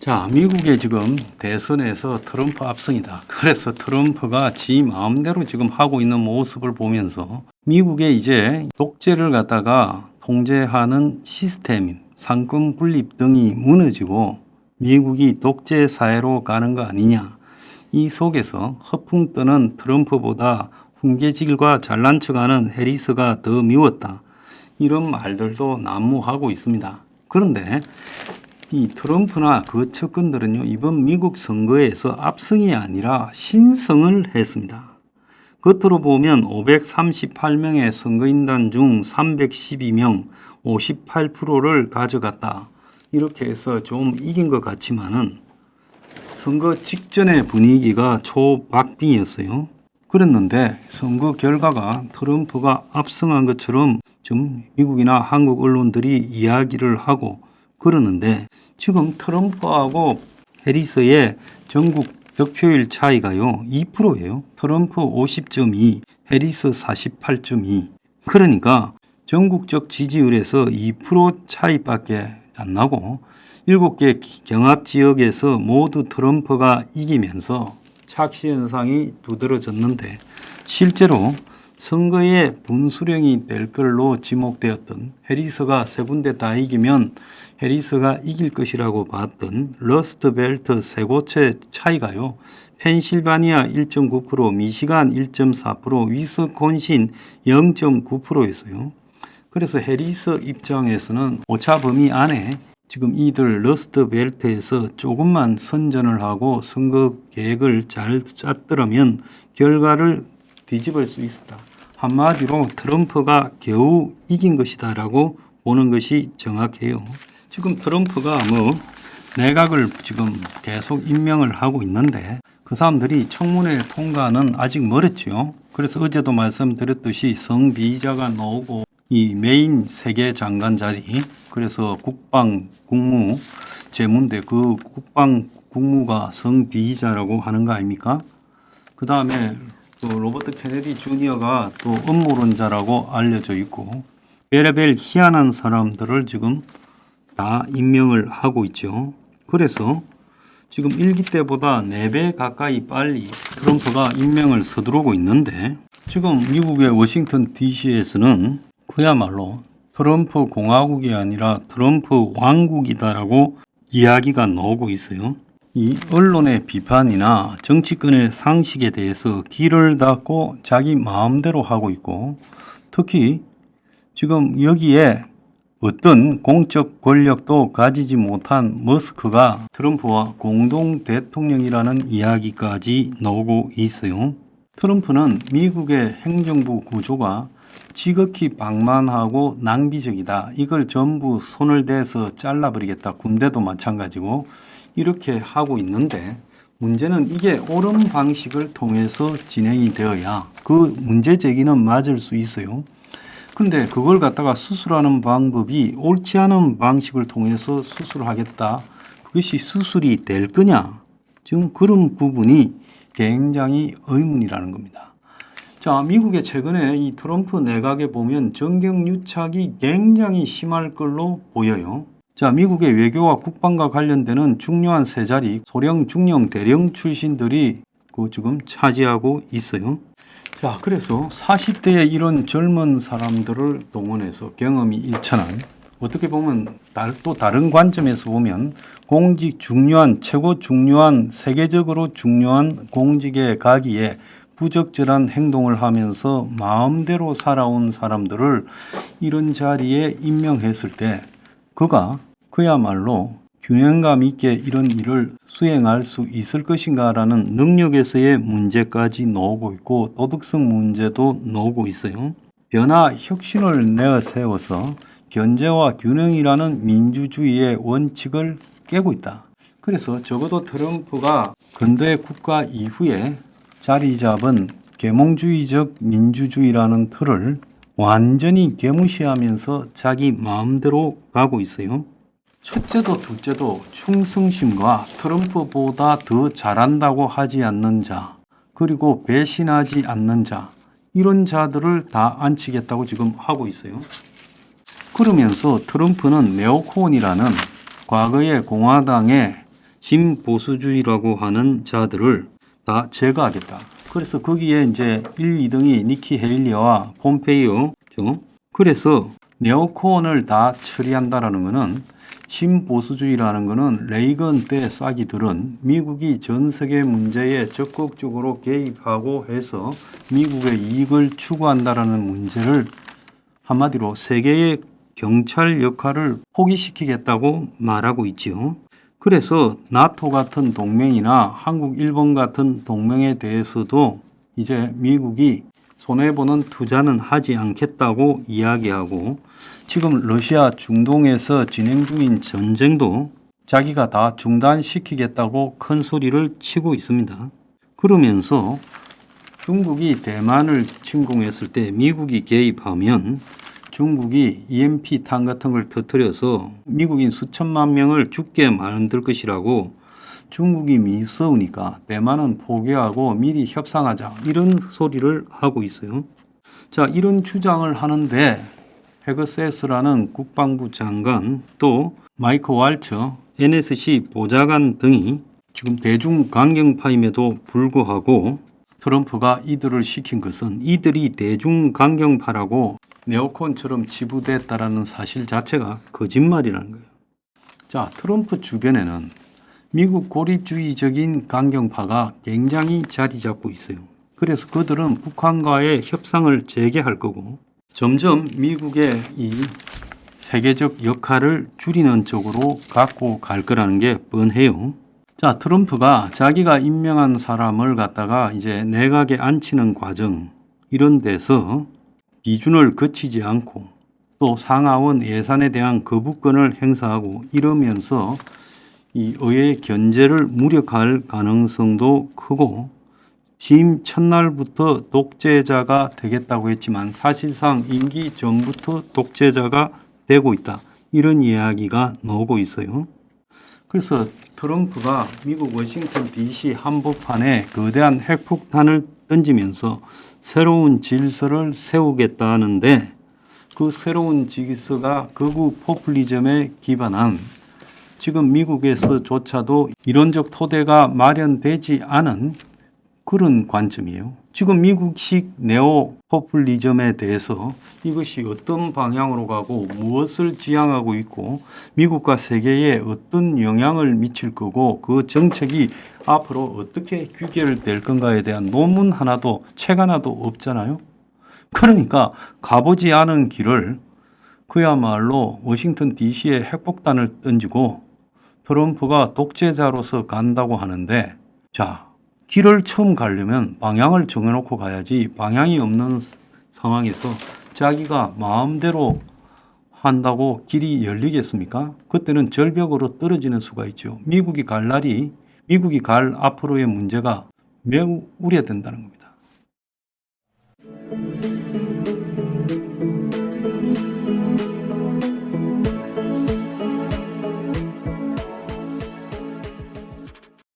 자, 미국의 지금 대선에서 트럼프 압승이다. 그래서 트럼프가 지 마음대로 지금 하고 있는 모습을 보면서 미국의 이제 독재를 갖다가 통제하는 시스템, 상권 분립 등이 무너지고 미국이 독재 사회로 가는 거 아니냐. 이 속에서 허풍 뜨는 트럼프보다 훈계질과 잘난 척하는 해리스가 더 미웠다. 이런 말들도 난무하고 있습니다. 그런데 이 트럼프나 그 측근들은요, 이번 미국 선거에서 압승이 아니라 신승을 했습니다. 겉으로 보면 538명의 선거인단 중 312명, 58%를 가져갔다. 이렇게 해서 좀 이긴 것 같지만은 선거 직전의 분위기가 초박빙이었어요. 그랬는데 선거 결과가 트럼프가 압승한 것처럼 좀 미국이나 한국 언론들이 이야기를 하고 그러는데 지금 트럼프하고 해리스의 전국 득표율 차이가요 2%예요. 트럼프 50.2, 해리스 48.2. 그러니까 전국적 지지율에서 2% 차이밖에 안 나고 7개 경합 지역에서 모두 트럼프가 이기면서 착시 현상이 두드러졌는데 실제로 선거의 분수령이 될 걸로 지목되었던 해리스가 세 군데 다 이기면 해리스가 이길 것이라고 봤던 러스트벨트 세 곳의 차이가요. 펜실바니아 1.9%, 미시간 1.4%, 위스콘신 0.9%였어요. 그래서 해리스 입장에서는 오차 범위 안에 지금 이들 러스트벨트에서 조금만 선전을 하고 선거 계획을 잘 짰더라면 결과를 뒤집을 수 있었다. 한마디로 트럼프가 겨우 이긴 것이다 라고 보는 것이 정확해요. 지금 트럼프가 내각을 지금 계속 임명을 하고 있는데 그 사람들이 청문회 통과는 아직 멀었죠. 그래서 어제도 말씀드렸듯이 성비자가 나오고 이 메인 세계 장관 자리, 그래서 국방, 국무, 재무인데 그 국방, 국무가 성비자라고 하는 거 아닙니까? 그 다음에 또 로버트 케네디 주니어가 또 음모론자라고 알려져 있고 별의별 희한한 사람들을 지금 다 임명을 하고 있죠. 그래서 지금 1기 때보다 4배 가까이 빨리 트럼프가 임명을 서두르고 있는데 지금 미국의 워싱턴 DC에서는 그야말로 트럼프 공화국이 아니라 트럼프 왕국이다라고 이야기가 나오고 있어요. 이 언론의 비판이나 정치권의 상식에 대해서 귀를 닫고 자기 마음대로 하고 있고 특히 지금 여기에 어떤 공적 권력도 가지지 못한 머스크가 트럼프와 공동 대통령이라는 이야기까지 나오고 있어요. 트럼프는 미국의 행정부 구조가 지극히 방만하고 낭비적이다. 이걸 전부 손을 대서 잘라버리겠다. 군대도 마찬가지고 이렇게 하고 있는데 문제는 이게 옳은 방식을 통해서 진행이 되어야 그 문제 제기는 맞을 수 있어요. 근데 그걸 갖다가 수술하는 방법이 옳지 않은 방식을 통해서 수술하겠다. 그것이 수술이 될 거냐? 지금 그런 부분이 굉장히 의문이라는 겁니다. 자, 미국의 최근에 이 트럼프 내각에 보면 정경유착이 굉장히 심할 걸로 보여요. 자, 미국의 외교와 국방과 관련되는 중요한 세 자리 소령, 중령, 대령 출신들이 지금 차지하고 있어요. 자, 그래서 40대의 이런 젊은 사람들을 동원해서 경험이 일천한 어떻게 보면 또 다른 관점에서 보면 공직 중요한 최고 중요한 세계적으로 중요한 공직에 가기에 부적절한 행동을 하면서 마음대로 살아온 사람들을 이런 자리에 임명했을 때 그가 그야말로 균형감 있게 이런 일을 수행할 수 있을 것인가라는 능력에서의 문제까지 나오고 있고 도덕성 문제도 나오고 있어요. 변화 혁신을 내세워서 견제와 균형이라는 민주주의의 원칙을 깨고 있다. 그래서 적어도 트럼프가 근대 국가 이후에 자리 잡은 계몽주의적 민주주의라는 틀을 완전히 개무시하면서 자기 마음대로 가고 있어요. 첫째도 둘째도 충성심과 트럼프보다 더 잘한다고 하지 않는 자, 그리고 배신하지 않는 자, 이런 자들을 다 앉히겠다고 지금 하고 있어요. 그러면서 트럼프는 네오콘이라는 과거의 공화당의 진보수주의라고 하는 자들을 다 제거하겠다. 그래서 거기에 이제 1, 2등이 니키 헤일리와 폼페이오죠. 그래서 네오콘을 다 처리한다라는 것은 신보수주의라는 것은 레이건 때 싹이들은 미국이 전 세계 문제에 적극적으로 개입하고 해서 미국의 이익을 추구한다라는 문제를 한마디로 세계의 경찰 역할을 포기시키겠다고 말하고 있지요. 그래서 나토 같은 동맹이나 한국, 일본 같은 동맹에 대해서도 이제 미국이 손해보는 투자는 하지 않겠다고 이야기하고 지금 러시아 중동에서 진행 중인 전쟁도 자기가 다 중단시키겠다고 큰 소리를 치고 있습니다. 그러면서 중국이 대만을 침공했을 때 미국이 개입하면 중국이 EMP 탄 같은 걸 터뜨려서 미국인 수천만 명을 죽게 만들 것이라고 중국이 미서우니까 대만은 포기하고 미리 협상하자 이런 소리를 하고 있어요. 자, 이런 주장을 하는데 헤그세스라는 국방부 장관 또 마이크 왈처 NSC 보좌관 등이 지금 대중 강경파임에도 불구하고 트럼프가 이들을 시킨 것은 이들이 대중 강경파라고 네오콘처럼 치부됐다라는 사실 자체가 거짓말이라는 거예요. 자, 트럼프 주변에는 미국 고립주의적인 강경파가 굉장히 자리 잡고 있어요. 그래서 그들은 북한과의 협상을 재개할 거고 점점 미국의 이 세계적 역할을 줄이는 쪽으로 갖고 갈 거라는 게 뻔해요. 자, 트럼프가 자기가 임명한 사람을 갖다가 이제 내각에 앉히는 과정 이런 데서 기준을 거치지 않고 또 상하원 예산에 대한 거부권을 행사하고 이러면서 이 의회 견제를 무력할 가능성도 크고 취임 첫날부터 독재자가 되겠다고 했지만 사실상 임기 전부터 독재자가 되고 있다. 이런 이야기가 나오고 있어요. 그래서 트럼프가 미국 워싱턴 DC 한복판에 거대한 핵폭탄을 던지면서 새로운 질서를 세우겠다는데 그 새로운 질서가 극우 포퓰리즘에 기반한 지금 미국에서조차도 이론적 토대가 마련되지 않은 그런 관점이에요. 지금 미국식 네오 포퓰리즘에 대해서 이것이 어떤 방향으로 가고 무엇을 지향하고 있고 미국과 세계에 어떤 영향을 미칠 거고 그 정책이 앞으로 어떻게 규결될 건가에 대한 논문 하나도 책 하나도 없잖아요. 그러니까 가보지 않은 길을 그야말로 워싱턴 DC에 핵폭탄을 던지고 트럼프가 독재자로서 간다고 하는데 자, 길을 처음 가려면 방향을 정해놓고 가야지 방향이 없는 상황에서 자기가 마음대로 한다고 길이 열리겠습니까? 그때는 절벽으로 떨어지는 수가 있죠. 미국이 갈 앞으로의 문제가 매우 우려된다는 겁니다.